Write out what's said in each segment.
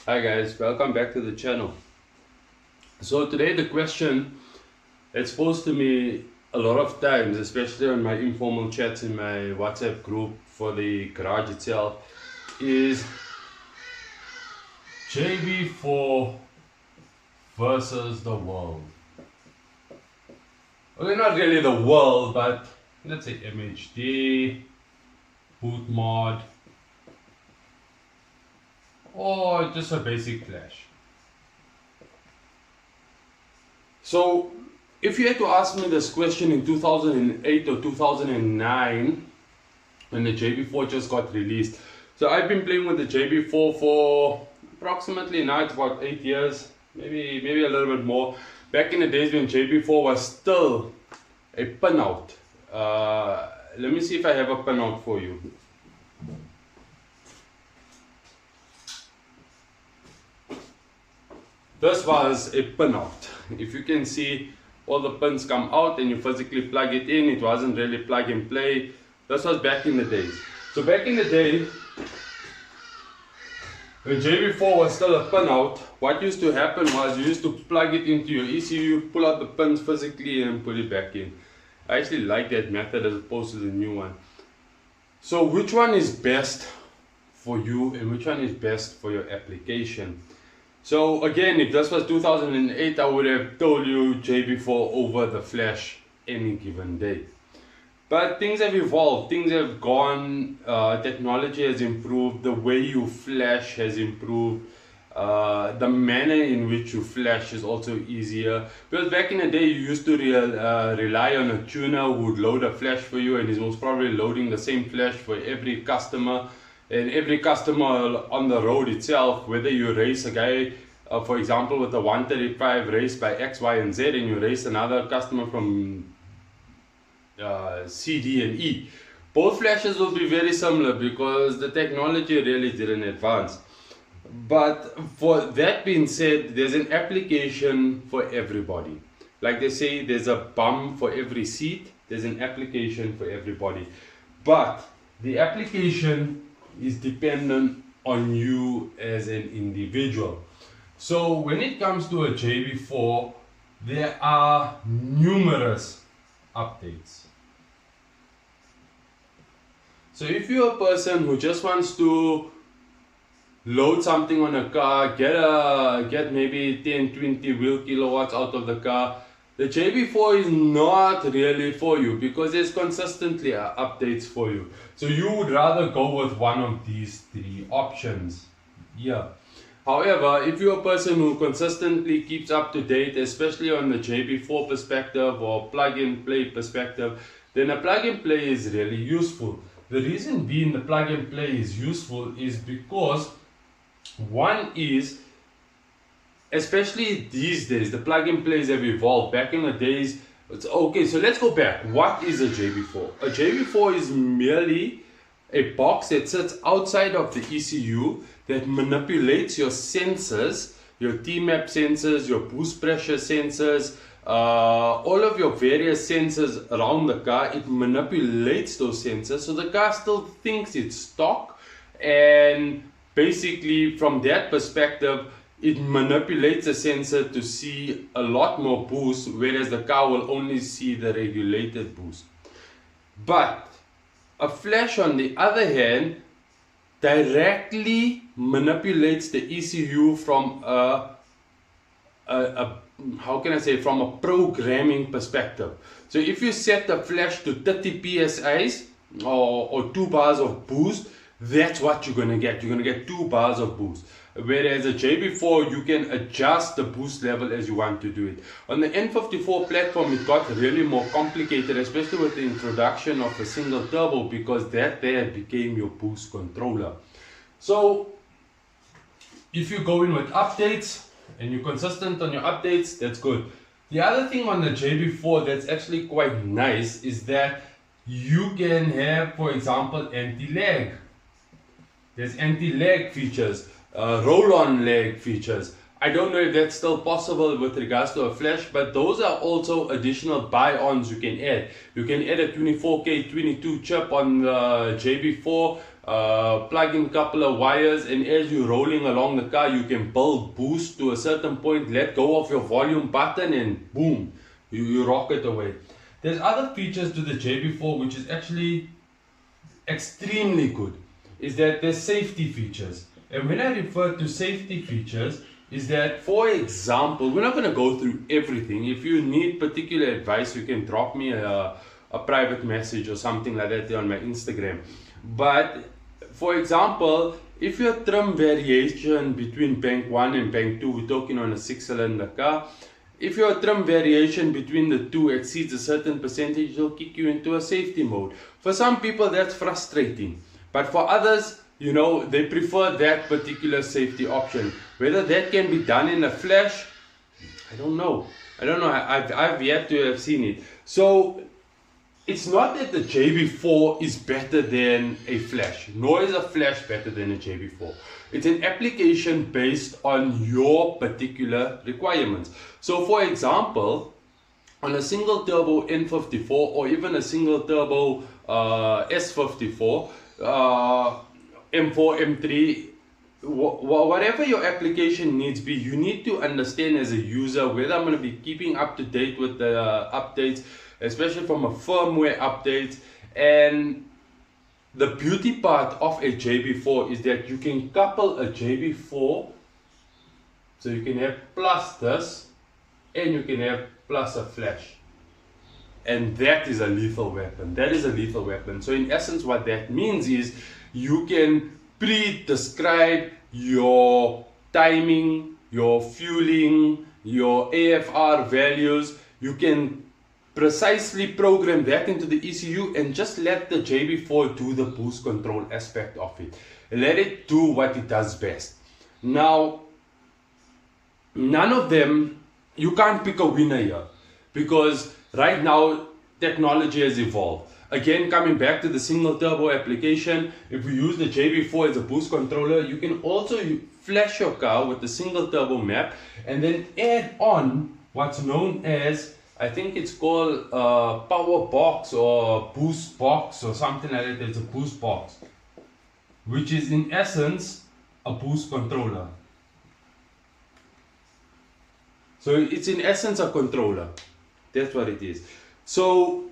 Hi guys, welcome back to the channel. So today the question that's posed to me a lot of times, especially on my informal chats in my WhatsApp group for the garage itself, is Jb4 versus the world. Okay, not really the world, but let's say Mhd, bootmod, or just a basic flash. So if you had to ask me this question in 2008 or 2009 when the Jb4 just got released, so I've been playing with the Jb4 for approximately, now it's about 8 years, maybe a little bit more. Back in the days when Jb4 was still a pinout. Let me see if I have a pinout for you. This was a pinout. If you can see, all the pins come out and you physically plug it in. It wasn't really plug and play. This was back in the days. So back in the day, when Jb4 was still a pinout, what used to happen was you used to plug it into your ECU, pull out the pins physically and put it back in. I actually like that method as opposed to the new one. So which one is best for you and which one is best for your application? So again, if this was 2008, I would have told you Jb4 over the flash any given day. But things have evolved, things have gone, technology has improved, the way you flash has improved, the manner in which you flash is also easier. Because back in the day, you used to rely on a tuner who would load a flash for you, and he's most probably loading the same flash for every customer. And every customer on the road itself, whether you race a guy, for example, with a 135 race by X, Y, and Z, and you race another customer from C, D, and E, both flashes will be very similar because the technology really didn't advance. But for that being said, there's an application for everybody. Like they say, there's a bum for every seat, there's an application for everybody. But the application is dependent on you as an individual. So when it comes to a Jb4, there are numerous updates. So if you're a person who just wants to load something on a car, get maybe 10, 20 wheel kilowatts out of the car, the Jb4 is not really for you because there's consistently updates for you. So you would rather go with one of these three options. Yeah. However, if you're a person who consistently keeps up to date, especially on the Jb4 perspective or plug and play perspective, then a plug and play is really useful. The reason being the plug and play is useful is because one is, especially these days, the plug and plays have evolved. Back in the days, okay, so let's go back. What is a Jb4? A Jb4 is merely a box that sits outside of the ECU that manipulates your sensors, your TMAP sensors, your boost pressure sensors, all of your various sensors around the car. It manipulates those sensors so the car still thinks it's stock, and basically from that perspective, it manipulates the sensor to see a lot more boost, whereas the car will only see the regulated boost. But a flash, on the other hand, directly manipulates the ECU from how can I say, from a programming perspective. So if you set the flash to 30 PSIs or 2 bars of boost, that's what you're going to get. You're going to get 2 bars of boost. Whereas a Jb4, you can adjust the boost level as you want to do it. On the N54 platform, it got really more complicated, especially with the introduction of a single turbo, because that there became your boost controller. So if you go in with updates and you're consistent on your updates, that's good. The other thing on the Jb4 that's actually quite nice is that you can have, for example, anti-lag. There's anti-lag features, roll-on lag features. I don't know if that's still possible with regards to a flash, but those are also additional buy-ons you can add. You can add a 24K 22 chip on the Jb4 plug in a couple of wires, and as you're rolling along the car, you can build boost to a certain point, let go of your volume button, and boom, you rocket away. There's other features to the Jb4 which is actually extremely good, is that there's safety features. And when I refer to safety features, is that, for example, we're not going to go through everything. If you need particular advice, you can drop me a private message or something like that on my Instagram. But for example, if your trim variation between bank 1 and bank 2, we're talking on a 6-cylinder car, if your trim variation between the two exceeds a certain percentage, it'll kick you into a safety mode. For some people that's frustrating, but for others, you know, they prefer that particular safety option. Whether that can be done in a flash, I don't know. I've yet to have seen it. So it's not that the Jb4 is better than a flash, nor is a flash better than a Jb4. It's an application based on your particular requirements. So for example, on a single turbo N54 or even a single turbo S54, M4, M3, whatever your application needs be, you need to understand as a user whether I'm going to be keeping up to date with the updates, especially from a firmware update. And the beauty part of a Jb4 is that you can couple a Jb4, so you can have plus this and you can have plus a flash, and that is a lethal weapon. That is a lethal weapon. So in essence what that means is you can pre-describe your timing, your fueling, your AFR values. You can precisely program that into the ECU and just let the Jb4 do the boost control aspect of it. Let it do what it does best. Now, none of them, you can't pick a winner here, because right now technology has evolved. Again, coming back to the single turbo application, if we use the Jb4 as a boost controller, you can also flash your car with the single turbo map and then add on what's known as, I think it's called power box or boost box or something like that. It's a boost box, which is in essence a boost controller. So it's in essence a controller. That's what it is. So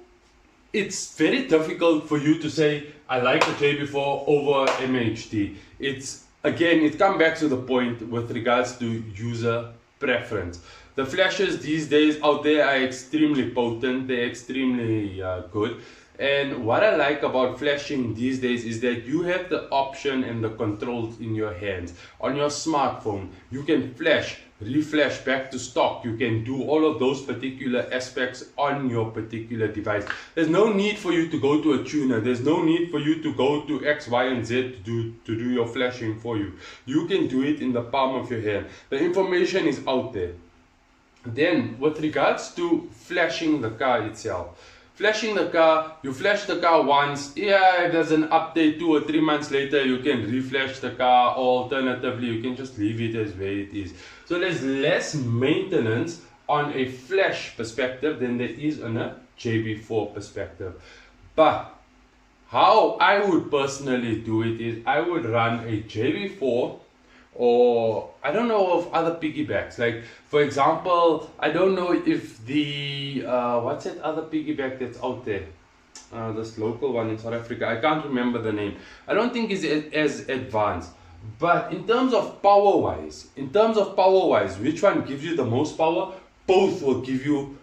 it's very difficult for you to say, I like the Jb4 over Mhd. It's, again, it comes back to the point with regards to user preference. The flashes these days out there are extremely potent, they're extremely good. And what I like about flashing these days is that you have the option and the controls in your hands. On your smartphone, you can flash, reflash back to stock. You can do all of those particular aspects on your particular device. There's no need for you to go to a tuner. There's no need for you to go to X, Y, and Z to do your flashing for you. You can do it in the palm of your hand. The information is out there. Then, with regards to flashing the car itself, flashing the car, you flash the car once, yeah, if there's an update 2 or 3 months later, you can reflash the car, or alternatively, you can just leave it as where it is. So there's less maintenance on a flash perspective than there is on a Jb4 perspective. But how I would personally do it is, I would run a Jb4, or I don't know of other piggybacks. Like for example, I don't know if the what's that other piggyback that's out there, this local one in South Africa, I can't remember the name. I don't think it's as advanced. But in terms of power wise, which one gives you the most power? Both will give you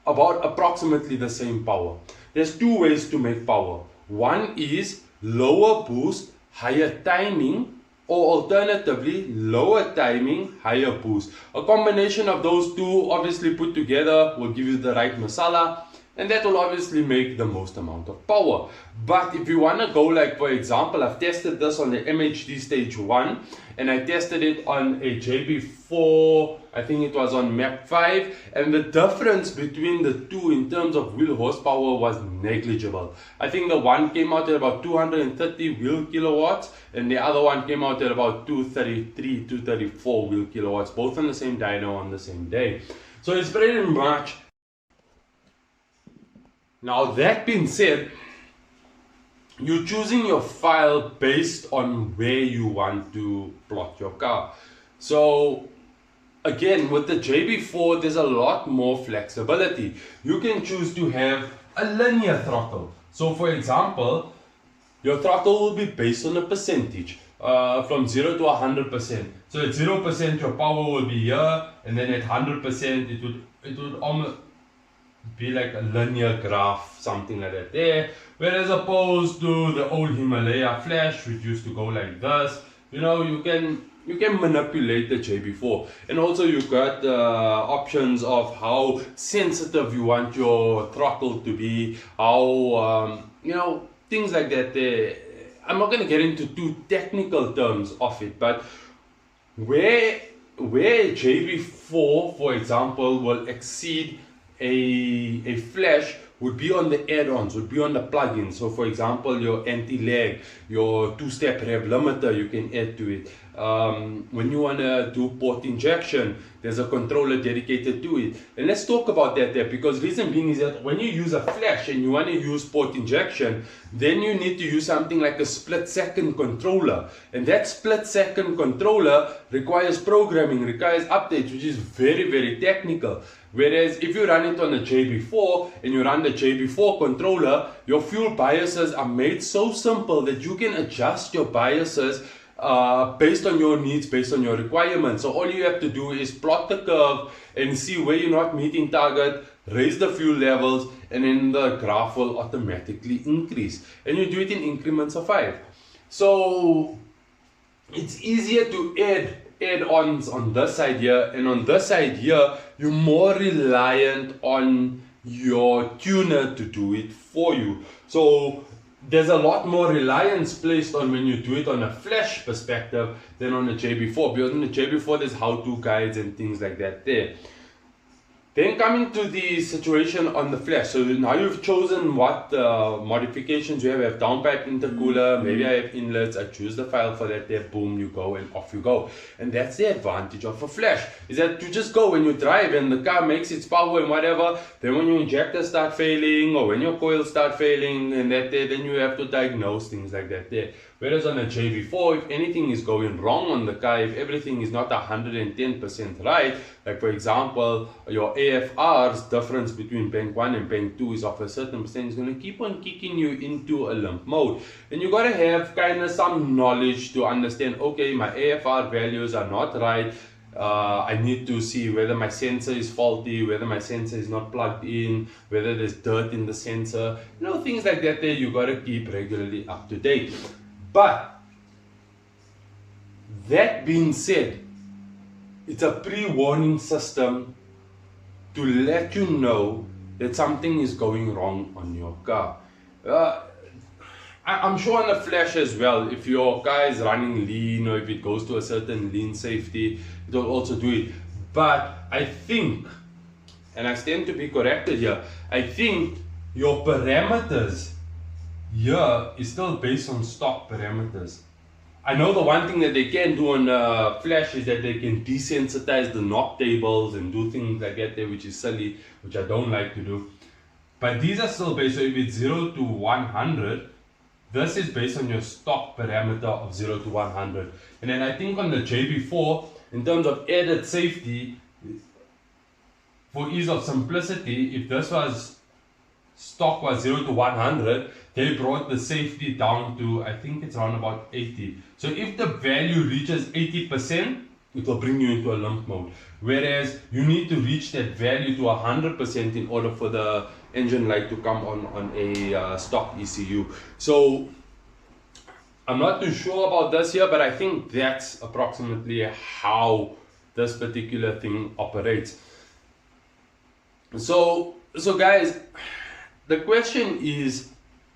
about approximately the same power. There's two ways to make power. One is lower boost, higher timing, or alternatively lower timing, higher boost. A combination of those two obviously put together will give you the right masala, and that will obviously make the most amount of power. But if you want to go, like for example, I've tested this on the Mhd stage 1 and I tested it on a Jb4, I think it was on map 5, and the difference between the two in terms of wheel horsepower was negligible. I think the one came out at about 230 wheel kilowatts and the other one came out at about 233, 234 wheel kilowatts, both on the same dyno on the same day. So it's pretty much. Now that being said, you're choosing your file based on where you want to plot your car. So again, with the Jb4, there's a lot more flexibility. You can choose to have a linear throttle. So for example, your throttle will be based on a percentage, from 0 to 100%. So at 0% your power will be here, and then at 100% it would almost be like a linear graph, something like that there. Whereas opposed to the old Himalaya flash, which used to go like this, you know, you can manipulate the Jb4. And also you got options of how sensitive you want your throttle to be, how you know, things like that there. I'm not going to get into too technical terms of it, but where Jb4, for example, will exceed a flash would be on the add-ons, would be on the plugins. So for example, your anti-lag, your two-step rev limiter, you can add to it. When you want to do port injection, there's a controller dedicated to it. And let's talk about that there, because reason being is that when you use a flash and you want to use port injection, then you need to use something like a split-second controller. And that split-second controller requires programming, requires updates, which is very, very technical. Whereas if you run it on a Jb4 and you run the Jb4 controller, your fuel biases are made so simple that you can adjust your biases based on your needs, based on your requirements. So all you have to do is plot the curve and see where you're not meeting target, raise the fuel levels, and then the graph will automatically increase. And you do it in increments of 5. So it's easier to add-ons on this side here, and on this side here you're more reliant on your tuner to do it for you. So there's a lot more reliance placed on when you do it on a flash perspective than on a Jb4, because on the Jb4 there's how-to guides and things like that there. Then coming to the situation on the flash, so now you've chosen what modifications you have. I have downpipe intercooler, maybe I have inlets, I choose the file for that there, boom, you go and off you go. And that's the advantage of a flash, is that you just go when you drive and the car makes its power and whatever. Then when your injectors start failing or when your coils start failing and that there, then you have to diagnose things like that there. Whereas on a Jb4, if anything is going wrong on the car, if everything is not 110% right, like for example, your AFR's difference between bank 1 and bank 2 is of a certain percent, it's going to keep on kicking you into a limp mode. And you got to have kind of some knowledge to understand, okay, my AFR values are not right. I need to see whether my sensor is faulty, whether my sensor is not plugged in, whether there's dirt in the sensor, you know, things like that there you got to keep regularly up to date. But that being said, it's a pre-warning system to let you know that something is going wrong on your car. I'm sure on the flash as well, if your car is running lean or if it goes to a certain lean safety, it will also do it. But I think, and I stand to be corrected here, I think your parameters here is still based on stock parameters. I know the one thing that they can do on flash is that they can desensitize the knob tables and do things like that there, which is silly, which I don't like to do. But these are still based, so if it's 0 to 100, this is based on your stock parameter of 0 to 100. And then I think on the Jb4, in terms of added safety, for ease of simplicity, if this was stock was 0 to 100, they brought the safety down to, I think it's around about 80. So if the value reaches 80%, it will bring you into a limp mode. Whereas you need to reach that value to 100% in order for the engine light to come on a stock ECU. So I'm not too sure about this here, but I think that's approximately how this particular thing operates. So guys, the question is,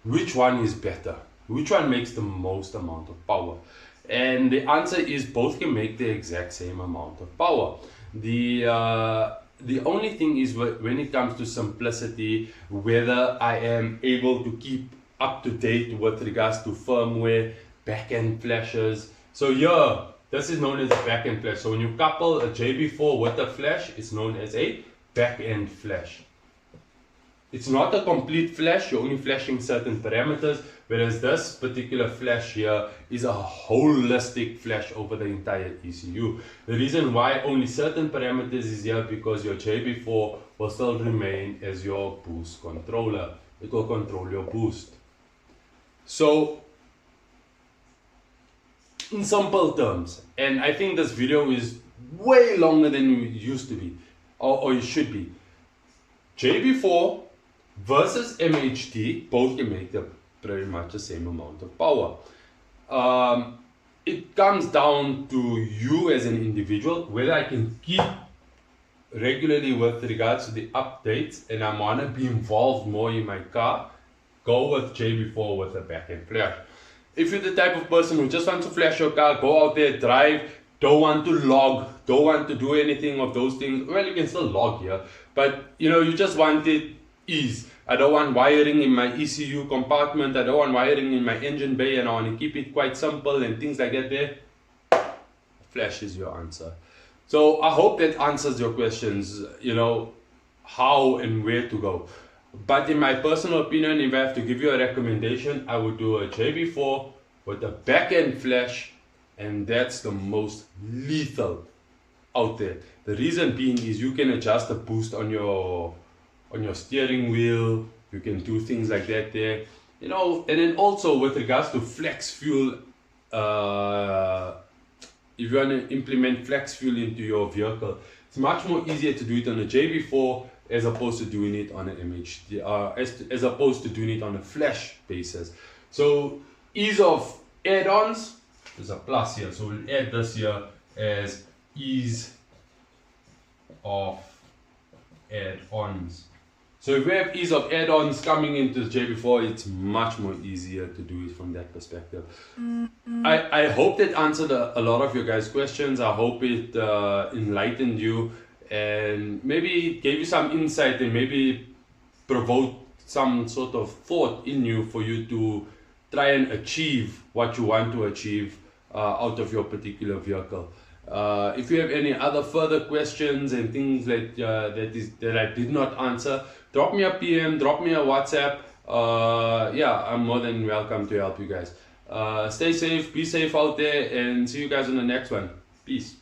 which one is better? Which one makes the most amount of power? And the answer is both can make the exact same amount of power. The only thing is when it comes to simplicity, whether I am able to keep up to date with regards to firmware, back-end flashes. So yeah, this is known as a back-end flash. So when you couple a Jb4 with a flash, it's known as a back-end flash. it's not a complete flash, you're only flashing certain parameters, whereas this particular flash here is a holistic flash over the entire ECU. The reason why only certain parameters is here because your Jb4 will still remain as your boost controller. It will control your boost. So, in simple terms, and I think this video is way longer than it used to be, or it should be. Jb4 versus Mhd, both can make pretty much the same amount of power. It comes down to you as an individual, whether I can keep regularly with regards to the updates and I want to be involved more in my car, go with Jb4 with a back-end flash. If you're the type of person who just wants to flash your car, go out there, drive, don't want to log, don't want to do anything of those things, well, you can still log here, but you know, you just wanted ease. I don't want wiring in my ECU compartment, I don't want wiring in my engine bay, and I want to keep it quite simple and things like that there. Flash is your answer. So I hope that answers your questions, you know, how and where to go. But in my personal opinion, if I have to give you a recommendation, I would do a Jb4 with a back-end flash, and that's the most lethal out there. The reason being is you can adjust the boost on your steering wheel, you can do things like that there, you know. And then also with regards to flex fuel, if you want to implement flex fuel into your vehicle, it's much more easier to do it on a Jb4 as opposed to doing it on an MHD, as opposed to doing it on a flash basis. So ease of add-ons, there's a plus here, so we'll add this here as ease of add-ons. So if we have ease of add-ons coming into the Jb4, it's much more easier to do it from that perspective. I hope that answered a lot of your guys' questions. I hope it enlightened you and maybe gave you some insight and maybe provoked some sort of thought in you for you to try and achieve what you want to achieve out of your particular vehicle. If you have any other further questions and things that I did not answer, drop me a PM, drop me a WhatsApp. Yeah, I'm more than welcome to help you guys. Stay safe, be safe out there, and see you guys in the next one. Peace.